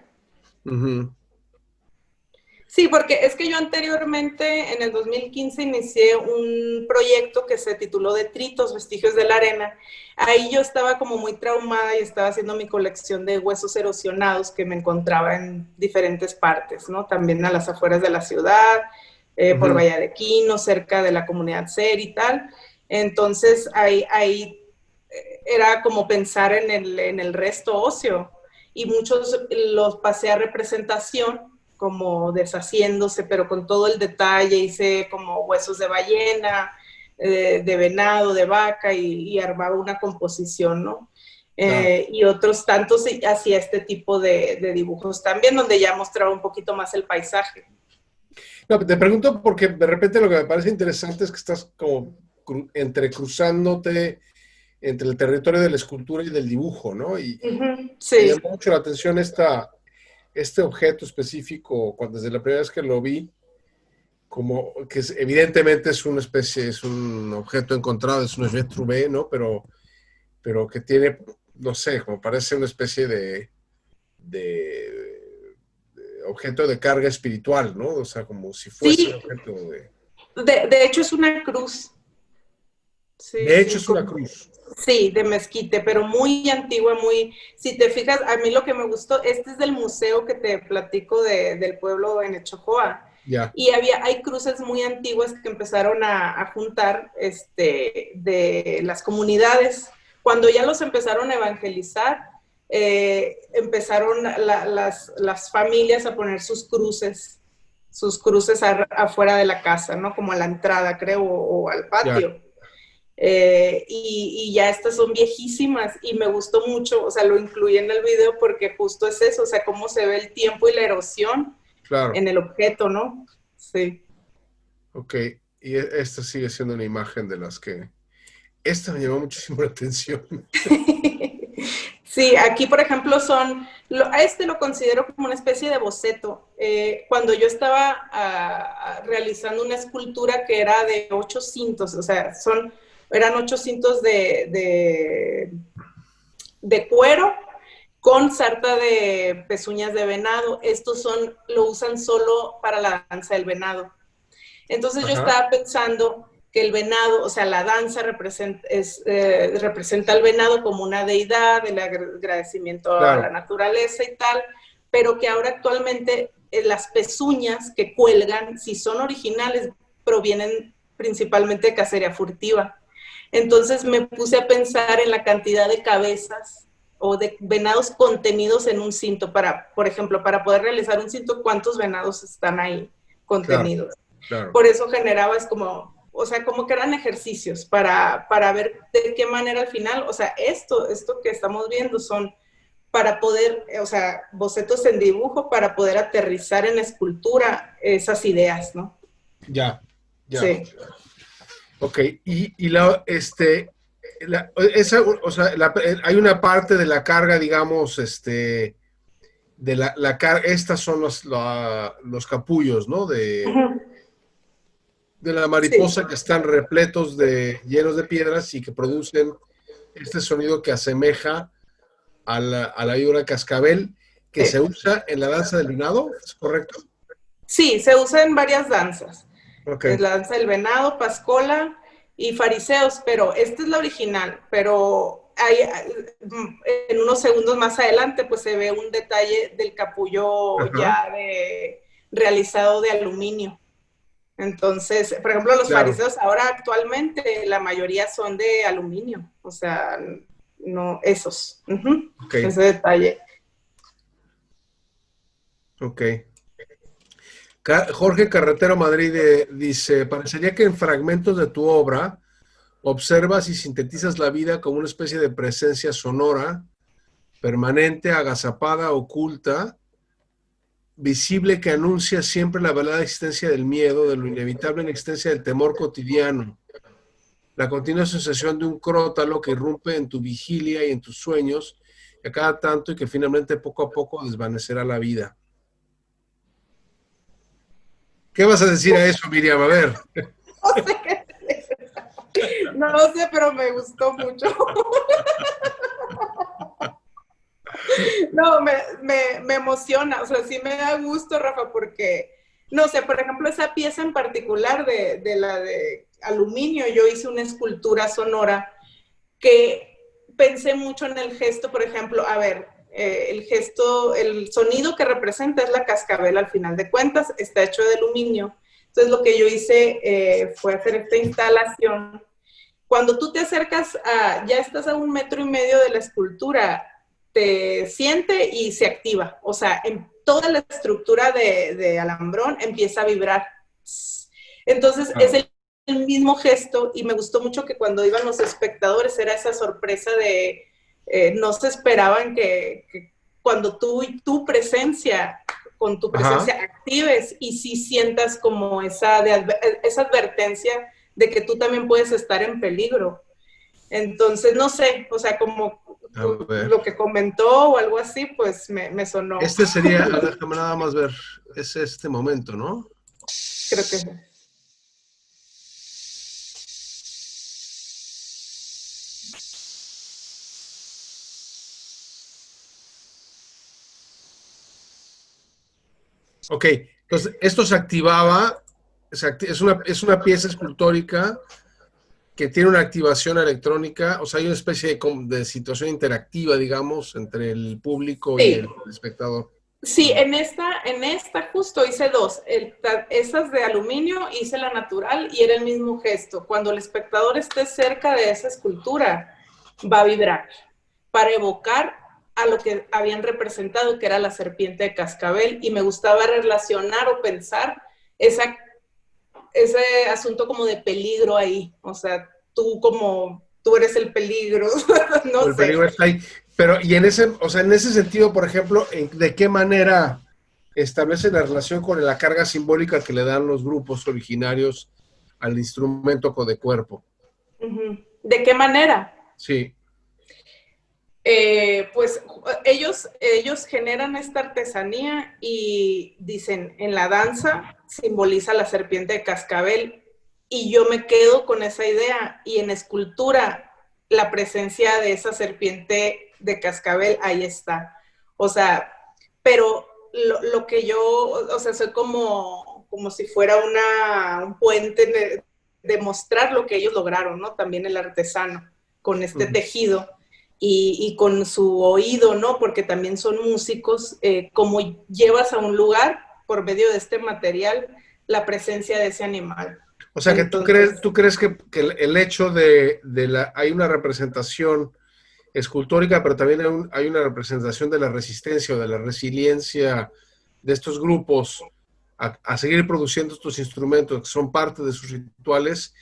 B: Sí, porque es que yo anteriormente, en el 2015, inicié un proyecto que se tituló Detritos, Vestigios de la Arena. Ahí yo estaba como muy traumada y estaba haciendo mi colección de huesos erosionados que me encontraba en diferentes partes, ¿no? También a las afueras de la ciudad, por Valladequino, cerca de la comunidad SER y tal. Entonces, ahí era como pensar en el resto óseo. Y muchos los pasé a representación, como deshaciéndose, pero con todo el detalle. Hice como huesos de ballena, de venado, de vaca, y armaba una composición, ¿no? Y otros tantos hacía este tipo de dibujos también, donde ya mostraba un poquito más el paisaje.
A: No, te pregunto porque de repente lo que me parece interesante es que estás como entrecruzándote entre el territorio de la escultura y del dibujo, ¿no? Y
B: sí.
A: Me llamó mucho la atención este objeto específico, desde la primera vez que lo vi, como que evidentemente es una especie, es un objeto encontrado, es un objet trouvé, ¿no? Pero que tiene, no sé, como parece una especie de objeto de carga espiritual, ¿no? O sea, como si fuese un objeto
B: de hecho es una cruz.
A: Sí, de hecho es una cruz.
B: Sí, de mezquite, pero muy antigua, si te fijas, a mí lo que me gustó, este es del museo que te platico del pueblo en Echojoa.
A: Ya.
B: Y hay cruces muy antiguas que empezaron a juntar de las comunidades. Cuando ya los empezaron a evangelizar, empezaron las familias a poner sus cruces afuera de la casa, ¿no? Como a la entrada, creo, o al patio.
A: Ya.
B: Y ya estas son viejísimas y me gustó mucho, o sea, lo incluí en el video porque justo es eso, o sea, cómo se ve el tiempo y la erosión
A: Claro.
B: en el objeto, ¿no? Sí.
A: Ok, y esta sigue siendo una imagen de las que... Esta me llamó muchísimo la atención.
B: Sí, aquí, por ejemplo, a este lo considero como una especie de boceto. Cuando yo estaba realizando una escultura que era de 8 cintos, o sea, eran 8 cintos de cuero con sarta de pezuñas de venado. Estos lo usan solo para la danza del venado. Entonces yo estaba pensando que el venado, o sea, la danza representa al venado como una deidad, el agradecimiento a la naturaleza y tal, pero que ahora actualmente las pezuñas que cuelgan, si son originales, provienen principalmente de cacería furtiva. Entonces me puse a pensar en la cantidad de cabezas o de venados contenidos en un cinto por ejemplo, para poder realizar un cinto, ¿cuántos venados están ahí contenidos? Claro. Por eso generaba, o sea, como que eran ejercicios para ver de qué manera al final, o sea, esto que estamos viendo son para poder, o sea, bocetos en dibujo para poder aterrizar en la escultura esas ideas, ¿no?
A: Ya.
B: Sí.
A: Ok, hay una parte de la carga, digamos, de la carga, estas son los capullos, ¿no? De la mariposa, sí, que están repletos llenos de piedras y que producen este sonido que asemeja a la víbora cascabel, que se usa en la danza del venado, ¿es correcto?
B: Sí, se usa en varias danzas.
A: Okay.
B: La danza del venado, pascola y fariseos, pero esta es la original, pero en unos segundos más adelante pues se ve un detalle del capullo ya realizado de aluminio. Entonces, por ejemplo, los fariseos ahora actualmente la mayoría son de aluminio, o sea, no esos. Okay. Ese detalle.
A: Ok. Jorge Carretero Madrid dice, parecería que en fragmentos de tu obra observas y sintetizas la vida como una especie de presencia sonora, permanente, agazapada, oculta, visible, que anuncia siempre la verdadera existencia del miedo, de lo inevitable en la existencia del temor cotidiano, la continua sensación de un crótalo que irrumpe en tu vigilia y en tus sueños, y a cada tanto y que finalmente poco a poco desvanecerá la vida. ¿Qué vas a decir a eso, Miriam? A ver.
B: No sé qué decir. No sé, pero me gustó mucho. No, me emociona, o sea, sí me da gusto, Rafa, porque, no sé, por ejemplo, esa pieza en particular de la de aluminio, yo hice una escultura sonora que pensé mucho en el gesto, por ejemplo, a ver, el gesto, el sonido que representa es la cascabel al final de cuentas, está hecho de aluminio. Entonces lo que yo hice fue hacer esta instalación. Cuando tú te acercas ya estás a 1,5 metros de la escultura, te siente y se activa. O sea, en toda la estructura de alambrón empieza a vibrar. Entonces es el mismo gesto y me gustó mucho que cuando iban los espectadores era esa sorpresa de no se esperaban que cuando tú y tu presencia, con tu presencia actives y sí sientas como esa advertencia de que tú también puedes estar en peligro. Entonces, no sé, o sea, como lo que comentó o algo así, pues me sonó.
A: Este sería, déjame nada más ver, es este momento, ¿no?
B: Creo que sí.
A: Ok, entonces esto se activaba, es una pieza escultórica que tiene una activación electrónica, o sea, hay una especie de situación interactiva, digamos, entre el público y el espectador.
B: Sí, en esta justo hice dos. Esas de aluminio hice la natural y era el mismo gesto. Cuando el espectador esté cerca de esa escultura, va a vibrar para evocar a lo que habían representado, que era la serpiente de cascabel, y me gustaba relacionar o pensar ese asunto como de peligro ahí. O sea, tú eres el peligro,
A: O
B: no
A: el
B: sé.
A: peligro está ahí. Pero, y en ese, o sea, en ese sentido, por ejemplo, ¿de qué manera establece la relación con la carga simbólica que le dan los grupos originarios al instrumento de cuerpo?
B: ¿De qué manera?
A: Sí.
B: Pues ellos generan esta artesanía y dicen, en la danza simboliza la serpiente de cascabel, y yo me quedo con esa idea, y en escultura la presencia de esa serpiente de cascabel ahí está. O sea, pero lo que yo, o sea, soy como si fuera un puente de mostrar lo que ellos lograron, ¿no? También el artesano con este tejido y con su oído, ¿no? Porque también son músicos, como llevas a un lugar por medio de este material la presencia de ese animal.
A: O sea, que
B: Entonces,
A: tú crees que el hecho hay una representación escultórica, pero también hay una representación de la resistencia o de la resiliencia de estos grupos a seguir produciendo estos instrumentos que son parte de sus rituales,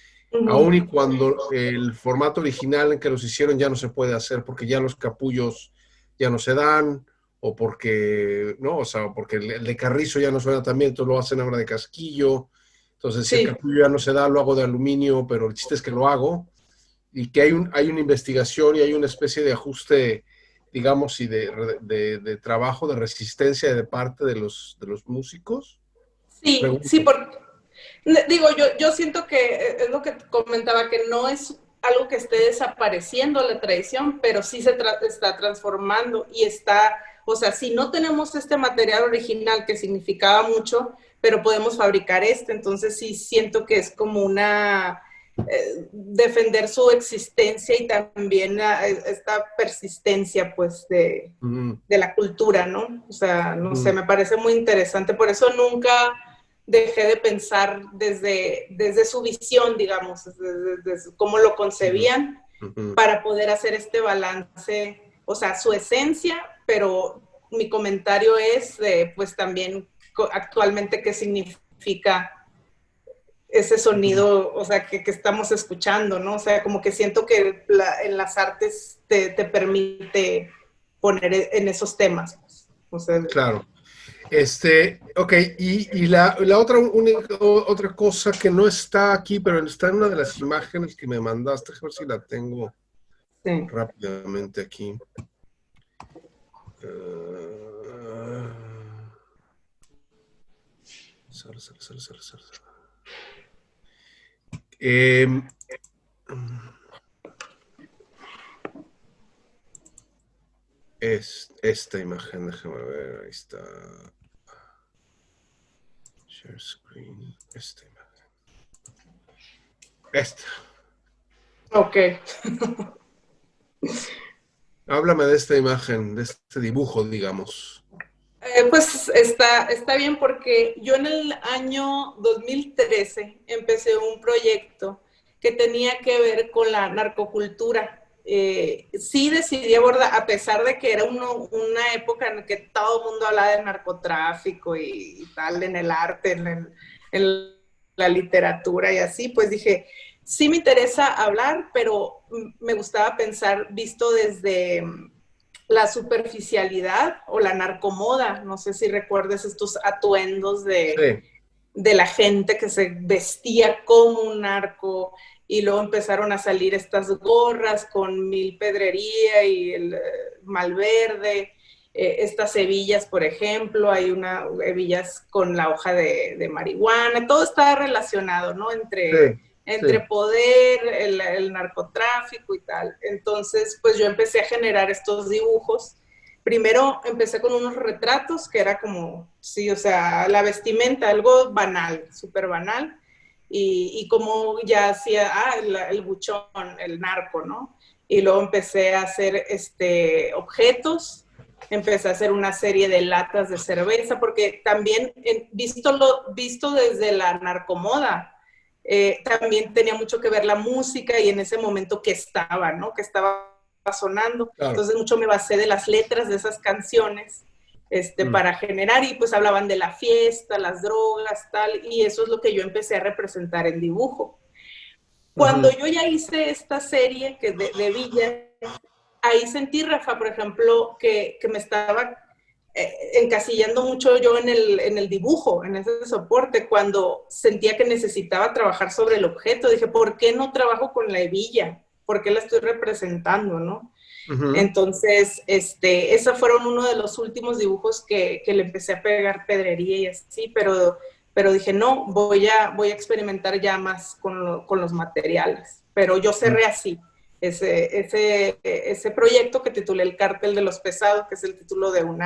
A: aun y cuando el formato original en que los hicieron ya no se puede hacer porque ya los capullos ya no se dan, o porque, ¿no? O sea, porque el de carrizo ya no suena también, entonces lo hacen ahora de casquillo. Entonces, si el
B: sí,
A: capullo ya no se da, lo hago de aluminio, pero el chiste es que lo hago y que hay una investigación y hay una especie de ajuste, digamos, y de trabajo, de resistencia de parte de los músicos.
B: sí,
A: Pregunto.
B: digo, yo siento que es lo que comentaba, que no es algo que esté desapareciendo la tradición, pero sí está transformando y o sea, si no tenemos este material original que significaba mucho, pero podemos fabricar entonces sí siento que es como defender su existencia y también esta persistencia, pues, de la cultura, ¿no? O sea, no sé, me parece muy interesante, por eso nunca dejé de pensar desde su visión, digamos, desde cómo lo concebían, para poder hacer este balance, o sea, su esencia, pero mi comentario es, pues también actualmente qué significa ese sonido, o sea, que estamos escuchando, ¿no? O sea, como que siento que en las artes te permite poner en esos temas, pues. O sea,
A: Claro. Ok, y la otra cosa que no está aquí, pero está en una de las imágenes que me mandaste, a ver si la tengo
B: sí.
A: rápidamente aquí. Es esta imagen, déjame ver, ahí está. Share screen, esta imagen. Esta.
B: Ok.
A: Háblame de esta imagen, de este dibujo, digamos.
B: Pues está bien, porque yo en el año 2013 empecé un proyecto que tenía que ver con la narcocultura. Sí decidí abordar, a pesar de que era una época en la que todo el mundo hablaba del narcotráfico y tal, en el arte, en la literatura y así, pues dije, sí me interesa hablar, pero me gustaba pensar visto desde la superficialidad o la narcomoda. No sé si recuerdes estos atuendos
A: Sí.
B: de la gente que se vestía como un narco, y luego empezaron a salir estas gorras con mil pedrería y el malverde, estas hebillas, por ejemplo, hay hebillas con la hoja de marihuana, todo está relacionado, ¿no?
A: Sí,
B: Entre
A: sí.
B: poder, el narcotráfico y tal. Entonces, pues yo empecé a generar estos dibujos. Primero empecé con unos retratos que era como, sí, o sea, la vestimenta, algo banal, súper banal, y como ya hacía, el buchón, el narco, ¿no? Y luego empecé a hacer objetos empecé a hacer una serie de latas de cerveza, porque también, visto desde la narcomoda, también tenía mucho que ver la música y en ese momento que estaba, ¿no? Que estaba sonando.
A: Claro.
B: Entonces mucho me basé de las letras de esas canciones para generar, y pues hablaban de la fiesta, las drogas, tal, y eso es lo que yo empecé a representar en dibujo. Cuando yo ya hice esta serie de Villa, ahí sentí, Rafa, por ejemplo, que me estaba encasillando mucho yo en el dibujo, en ese soporte, cuando sentía que necesitaba trabajar sobre el objeto. Dije, ¿por qué no trabajo con la hebilla? ¿Por qué la estoy representando, no? Entonces, esos fueron uno de los últimos dibujos que le empecé a pegar pedrería y así, pero dije, no, voy a experimentar ya más con los materiales. Pero yo cerré así ese proyecto que titulé El Cártel de los Pesados, que es el título de un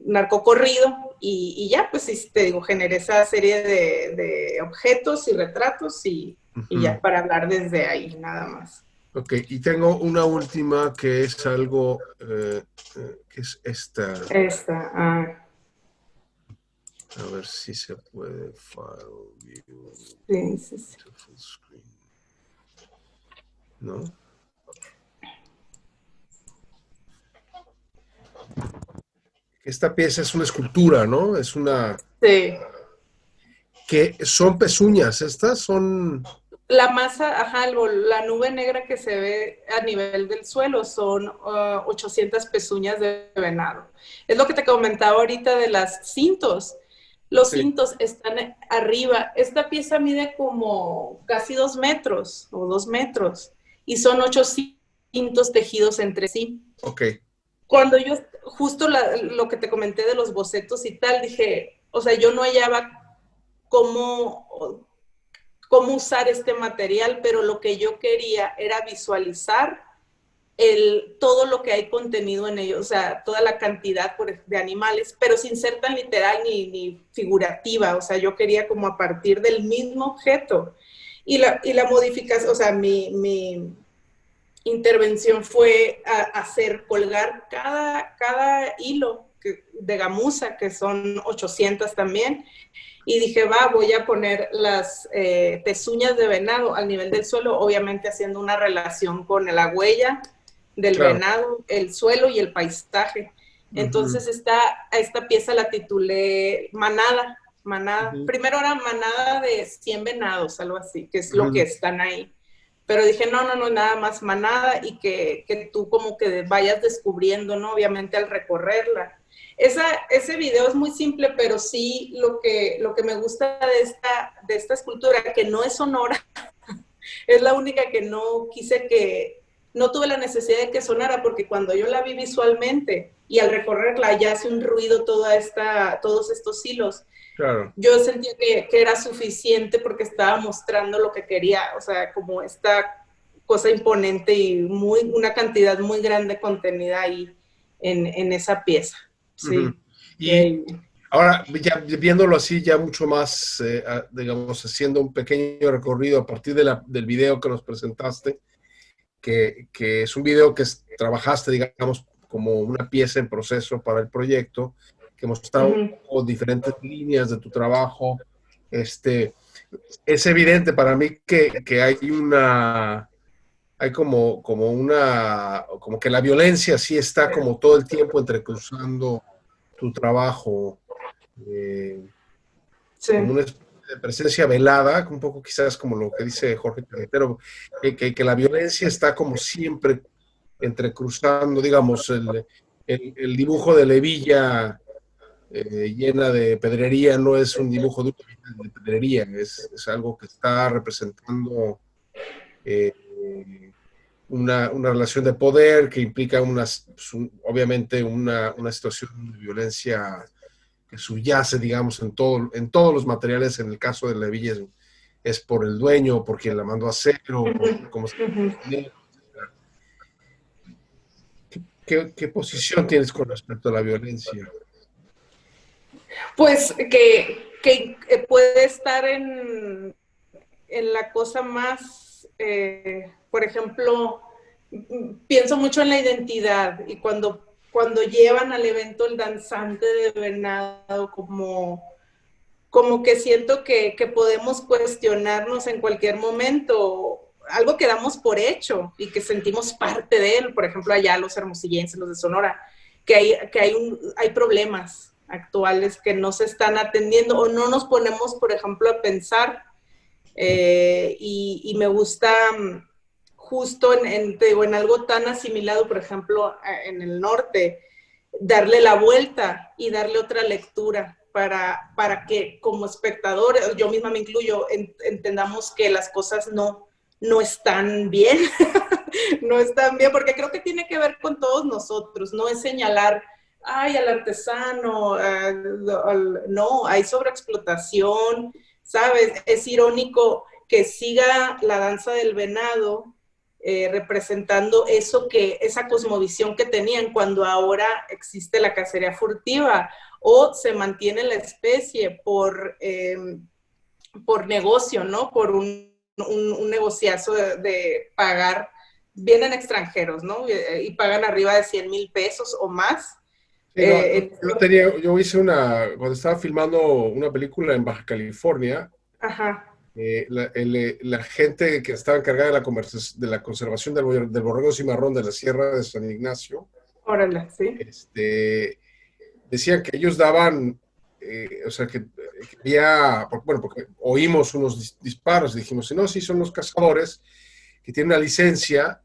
B: narcocorrido, y ya, pues, te digo, generé esa serie de objetos y retratos y ya, para hablar desde ahí, nada más.
A: Ok, y tengo una última que es algo, que es esta. A ver si se puede. File, view,
B: sí.
A: full screen. ¿No? Esta pieza es una escultura, ¿no? Es una...
B: Sí.
A: Que son pezuñas, estas son...
B: La masa, ajá, la nube negra que se ve a nivel del suelo son 800 pezuñas de venado. Es lo que te comentaba ahorita de las cintos. Los cintos están arriba. Esta pieza mide como casi 2 metros o 2 metros y son 8 cintos tejidos entre sí.
A: Ok.
B: Cuando yo, justo lo que te comenté de los bocetos y tal, dije, o sea, yo no hallaba cómo usar este material, pero lo que yo quería era visualizar todo lo que hay contenido en ellos, o sea, toda la cantidad de animales, pero sin ser tan literal ni figurativa. O sea, yo quería como a partir del mismo objeto. Y la modificación, o sea, mi intervención fue colgar cada hilo de gamuza, que son 800 también, y dije, voy a poner las pezuñas de venado al nivel del suelo, obviamente haciendo una relación con la huella del venado, el suelo y el paisaje. Entonces esta pieza la titulé Manada. Primero era manada de 100 venados, algo así, que es lo que están ahí. Pero dije, no, nada más manada, y que tú como que vayas descubriendo, ¿no? Obviamente al recorrerla. Ese video es muy simple, pero sí lo que me gusta de esta escultura, que no es sonora, es la única que no no tuve la necesidad de que sonara, porque cuando yo la vi visualmente y al recorrerla ya hace un ruido todos estos hilos.
A: Claro.
B: Yo sentía que era suficiente porque estaba mostrando lo que quería, o sea, como esta cosa imponente y una cantidad muy grande contenida ahí en esa pieza. Sí.
A: Y ahora, ya viéndolo así, ya mucho más, digamos, haciendo un pequeño recorrido a partir del video que nos presentaste, que es un video que trabajaste, digamos, como una pieza en proceso para el proyecto, que mostraba diferentes líneas de tu trabajo. Es evidente para mí que hay como que la violencia sí está como todo el tiempo entrecruzando tu trabajo, como una especie de presencia velada, un poco quizás como lo que dice Jorge Carretero, que la violencia está como siempre entrecruzando, digamos, el dibujo de Levilla llena de pedrería no es un dibujo de pedrería, es algo que está representando una relación de poder que implica obviamente una situación de violencia que subyace, digamos, en todos los materiales. En el caso de Levilla es por el dueño, por quien la mandó a hacer, o por cómo se... ¿Qué posición tienes con respecto a la violencia?
B: Pues que puede estar en la cosa más, por ejemplo, pienso mucho en la identidad, y cuando cuando llevan al evento el danzante de venado, como que siento que podemos cuestionarnos en cualquier momento, algo que damos por hecho y que sentimos parte de él, por ejemplo, allá los hermosillenses, los de Sonora, que hay problemas actuales que no se están atendiendo o no nos ponemos, por ejemplo, a pensar, y me gusta justo en algo tan asimilado, por ejemplo, en el norte, darle la vuelta y darle otra lectura para que como espectador, yo misma me incluyo, entendamos que las cosas no están bien, no están bien, porque creo que tiene que ver con todos nosotros, no es señalar, ay, al artesano, no, hay sobreexplotación, ¿sabes? Es irónico que siga la danza del venado representando esa cosmovisión que tenían cuando ahora existe la cacería furtiva, o se mantiene la especie por negocio, ¿no? Por un negociazo de pagar, vienen extranjeros, ¿no? Y pagan arriba de 100,000 pesos o más.
A: Sí, yo hice cuando estaba filmando una película en Baja California,
B: ajá.
A: La gente que estaba encargada de la conservación del borrego cimarrón de la Sierra de San Ignacio,
B: órale, sí,
A: decían que ellos daban, o sea, que había, bueno, porque oímos unos disparos y dijimos, no, sí, son los cazadores que tienen una licencia.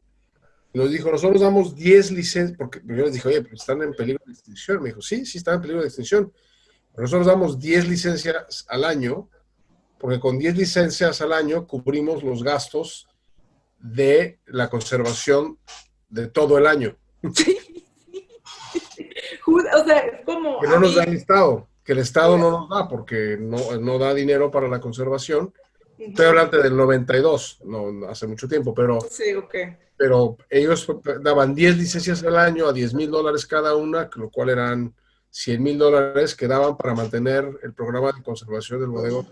A: Y nos dijo, nosotros damos 10 licencias, porque yo les dije, oye, pero están en peligro de extinción. Me dijo, sí, están en peligro de extinción. Pero nosotros damos 10 licencias al año, porque con 10 licencias al año cubrimos los gastos de la conservación de todo el año.
B: Sí. O sea, es como...
A: Que no nos da el Estado, que el Estado no nos da, porque no da dinero para la conservación. Estoy hablando del 92, no hace mucho tiempo, pero...
B: Sí, ok.
A: Pero ellos daban 10 licencias al año a $10,000 cada una, lo cual eran $100,000 que daban para mantener el programa de conservación del bodego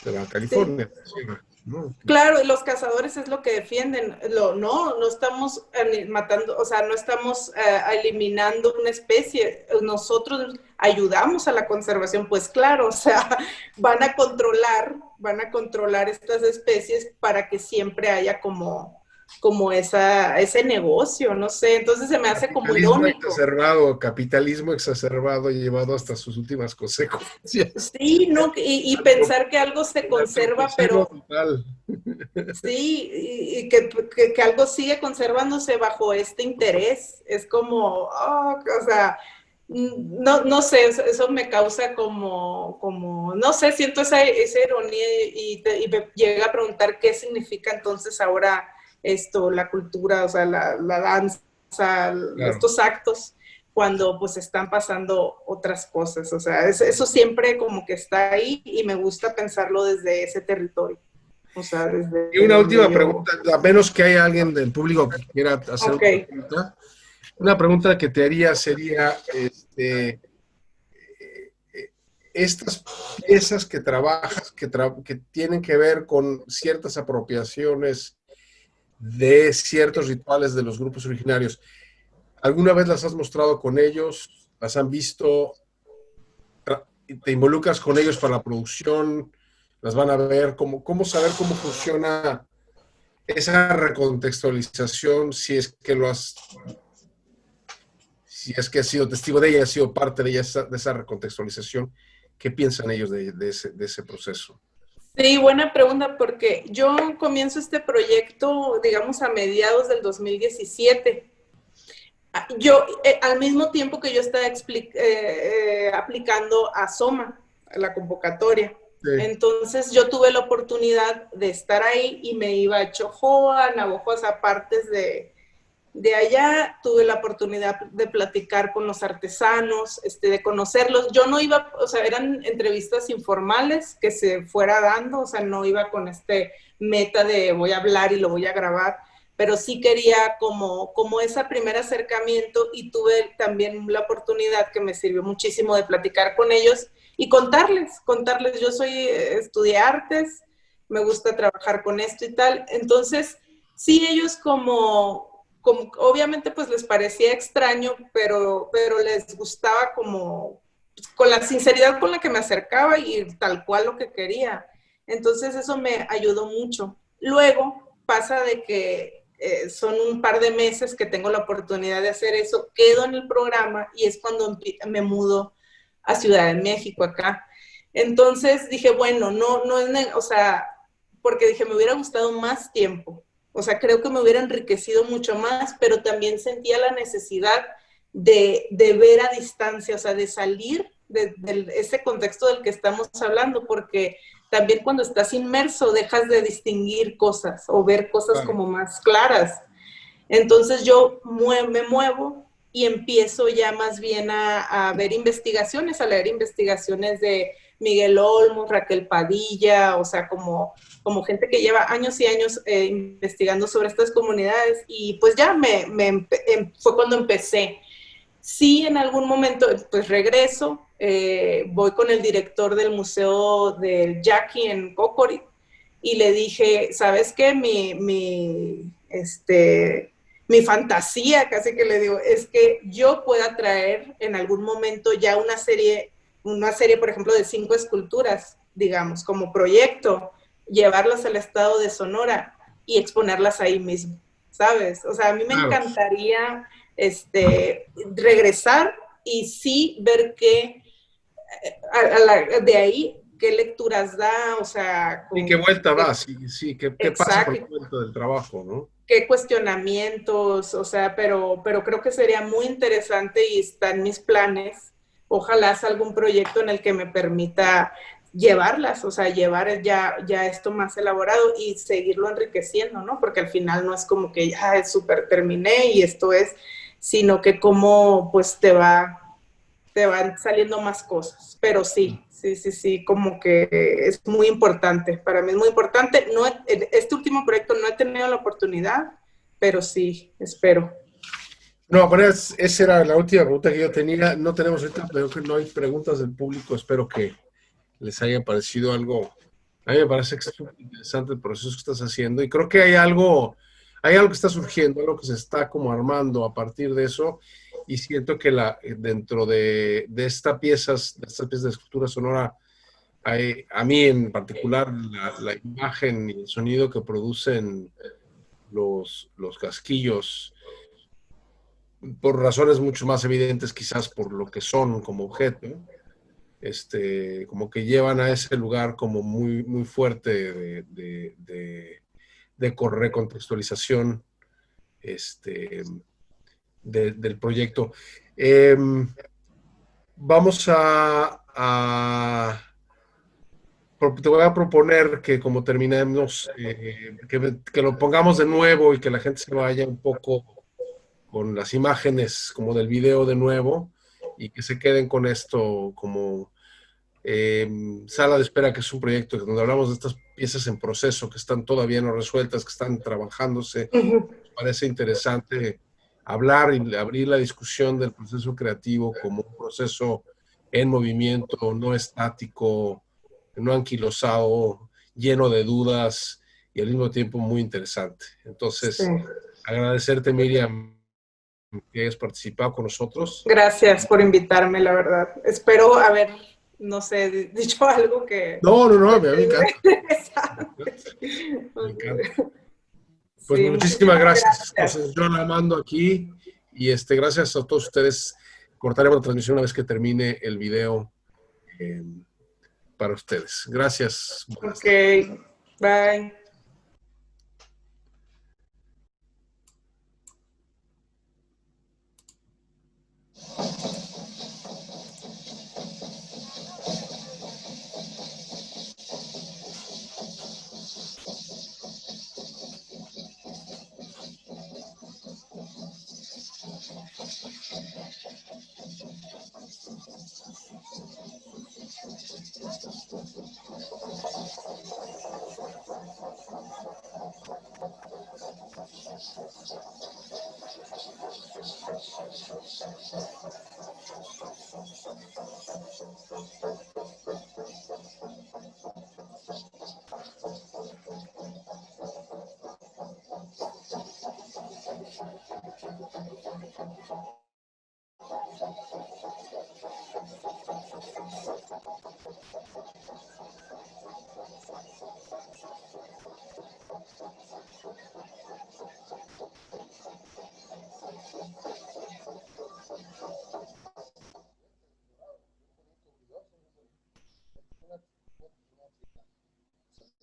A: de Baja California.
B: Sí. ¿No? Claro, y los cazadores es lo que defienden. No estamos matando, o sea, no estamos eliminando una especie. Nosotros ayudamos a la conservación, pues claro, o sea, van a controlar estas especies para que siempre haya como ese negocio, no sé, entonces se me hace como irónico.
A: Capitalismo exacerbado llevado hasta sus últimas consecuencias.
B: Sí, no, y pensar que algo se conserva, pero...
A: Total.
B: Sí, y que algo sigue conservándose bajo este interés, es como, o sea, no sé, eso me causa como no sé, siento esa ironía y me llega a preguntar qué significa entonces ahora esto, la cultura, o sea, la danza, claro, estos actos, cuando pues están pasando otras cosas, o sea, eso siempre como que está ahí y me gusta pensarlo desde ese territorio. O sea,
A: y una última pregunta, a menos que haya alguien del público que quiera hacer una pregunta. Una pregunta que te haría sería, estas piezas que trabajas, que tienen que ver con ciertas apropiaciones de ciertos rituales de los grupos originarios, ¿alguna vez las has mostrado con ellos? ¿Las han visto? ¿Te involucras con ellos para la producción? ¿Las van a ver? ¿Cómo saber cómo funciona esa recontextualización, si es que has sido testigo de ella, has sido parte de esa recontextualización? ¿Qué piensan ellos de ese proceso?
B: Sí, buena pregunta, porque yo comienzo este proyecto, digamos, a mediados del 2017. Yo, al mismo tiempo que yo estaba aplicando a SOMA, a la convocatoria. Sí. Entonces yo tuve la oportunidad de estar ahí y me iba a Chojoa, Navojoa, a partes de allá. Tuve la oportunidad de platicar con los artesanos, de conocerlos. Yo no iba, o sea, eran entrevistas informales que se fuera dando, o sea, no iba con meta de voy a hablar y lo voy a grabar, pero sí quería como ese primer acercamiento, y tuve también la oportunidad que me sirvió muchísimo de platicar con ellos y contarles, yo estudié artes, me gusta trabajar con esto y tal, entonces sí, ellos como como, obviamente pues les parecía extraño, pero les gustaba como con la sinceridad con la que me acercaba y tal cual lo que quería. Entonces eso me ayudó mucho. Luego pasa de que son un par de meses que tengo la oportunidad de hacer eso, quedo en el programa y es cuando me mudo a Ciudad de México acá. Entonces dije, bueno, no es, o sea, porque dije, me hubiera gustado más tiempo. O sea, creo que me hubiera enriquecido mucho más, pero también sentía la necesidad de ver a distancia, o sea, de salir de ese contexto del que estamos hablando, porque también cuando estás inmerso dejas de distinguir cosas o ver cosas
A: Claro.
B: como más claras. Entonces yo me muevo y empiezo ya más bien a ver investigaciones, a leer investigaciones de Miguel Olmos, Raquel Padilla, o sea, como gente que lleva años y años investigando sobre estas comunidades y pues ya fue cuando empecé. Sí, en algún momento, pues regreso, voy con el director del Museo del Yaqui en Cocori y le dije, ¿sabes qué? Mi fantasía, casi que le digo, es que yo pueda traer en algún momento ya una serie, por ejemplo, de 5 esculturas, digamos, como proyecto, llevarlas al estado de Sonora y exponerlas ahí mismo, ¿sabes? O sea, a mí me
A: Claro.
B: encantaría regresar y sí ver qué, de ahí, qué lecturas da, o sea,
A: ¿Y qué vuelta
B: qué,
A: va? Sí, sí, ¿qué pasa con el
B: exacto,
A: momento del trabajo, no?
B: qué cuestionamientos, o sea, pero creo que sería muy interesante y está en mis planes. Ojalá sea algún proyecto en el que me permita llevarlas, o sea, llevar ya esto más elaborado y seguirlo enriqueciendo, ¿no? Porque al final no es como que ya es súper terminé y esto es, sino que como pues te van saliendo más cosas. Pero sí, como que es muy importante. Para mí es muy importante. No, este último proyecto no he tenido la oportunidad, pero sí, espero.
A: No, pero esa era la última pregunta que yo tenía. No tenemos ahorita, pero que no hay preguntas del público. Espero que les haya parecido algo. A mí me parece que es súper interesante el proceso que estás haciendo y creo que hay algo que está surgiendo, algo que se está como armando a partir de eso y siento que dentro de estas piezas de escultura sonora, a mí en particular la imagen y el sonido que producen los casquillos, por razones mucho más evidentes quizás por lo que son como objeto, como que llevan a ese lugar como muy, muy fuerte de recontextualización este, del proyecto. Eh, vamos te voy a proponer que como terminemos, que lo pongamos de nuevo y que la gente se vaya un poco con las imágenes como del video de nuevo y que se queden con esto como Sala de Espera, que es un proyecto donde hablamos de estas piezas en proceso que están todavía no resueltas, que están trabajándose.
B: Uh -huh.
A: Parece interesante hablar y abrir la discusión del proceso creativo como un proceso en movimiento, no estático, no anquilosado, lleno de dudas y al mismo tiempo muy interesante.
B: Sí.
A: Entonces, agradecerte, Miriam, que hayas participado con nosotros.
B: Gracias por invitarme, la verdad. Espero haber, no sé, dicho algo que...
A: No, a mí me encanta. Me encanta. Pues
B: Sí,
A: muchísimas
B: muchísimas
A: gracias.
B: gracias.
A: Entonces, yo la mando aquí y gracias a todos ustedes. Cortaremos la transmisión una vez que termine el video eh, para ustedes. Gracias. Buenas
B: Ok,
A: tardes.
B: bye.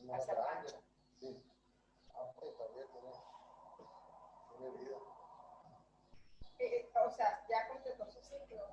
C: Más grande. Sí. Todavía tiene vida.
B: O sea, ya completó su ciclo.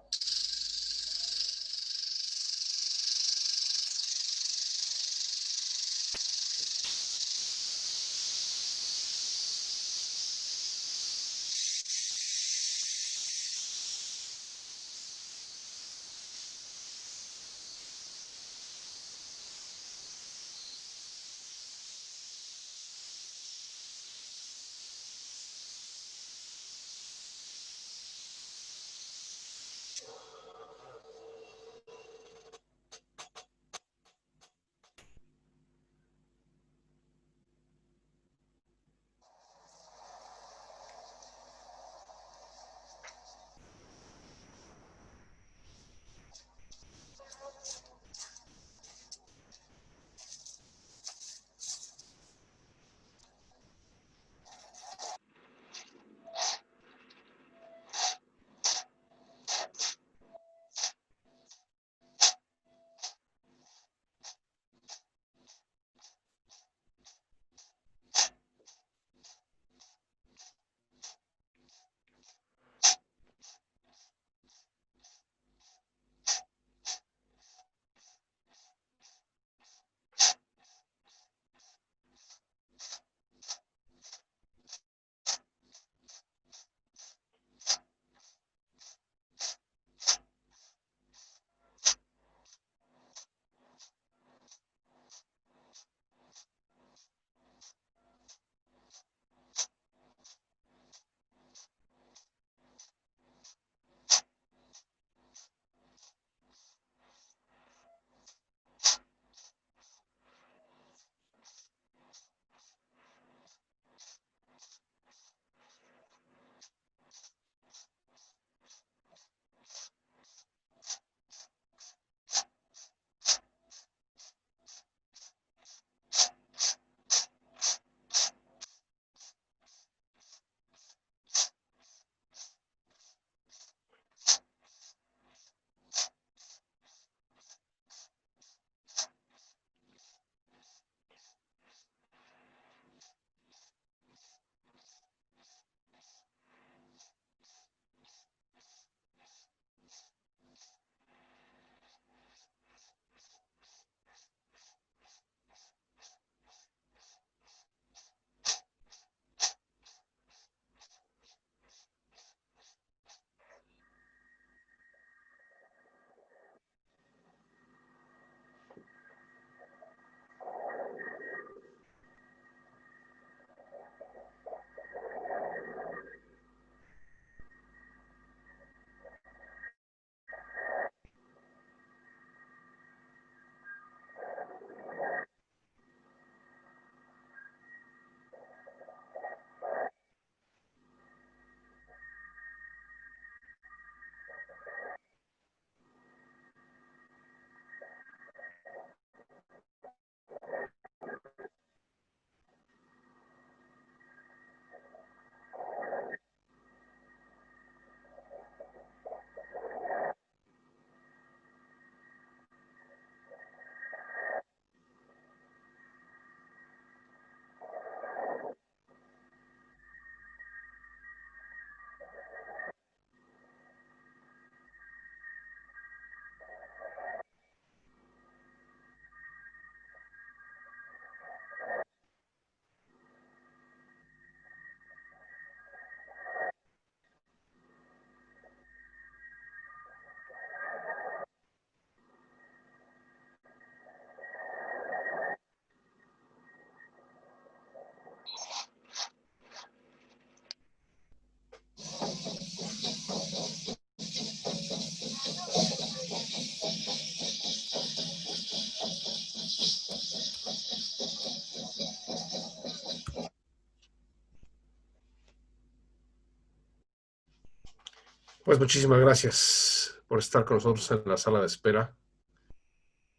A: Pues muchísimas gracias por estar con nosotros en la sala de espera.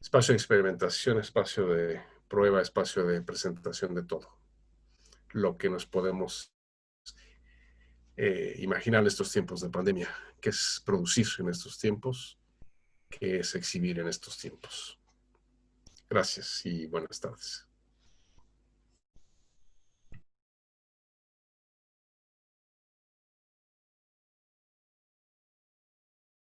A: Espacio de experimentación, espacio de prueba, espacio de presentación de todo lo que nos podemos imaginar en estos tiempos de pandemia, qué es producir en estos tiempos, qué es exhibir en estos tiempos. Gracias y buenas tardes.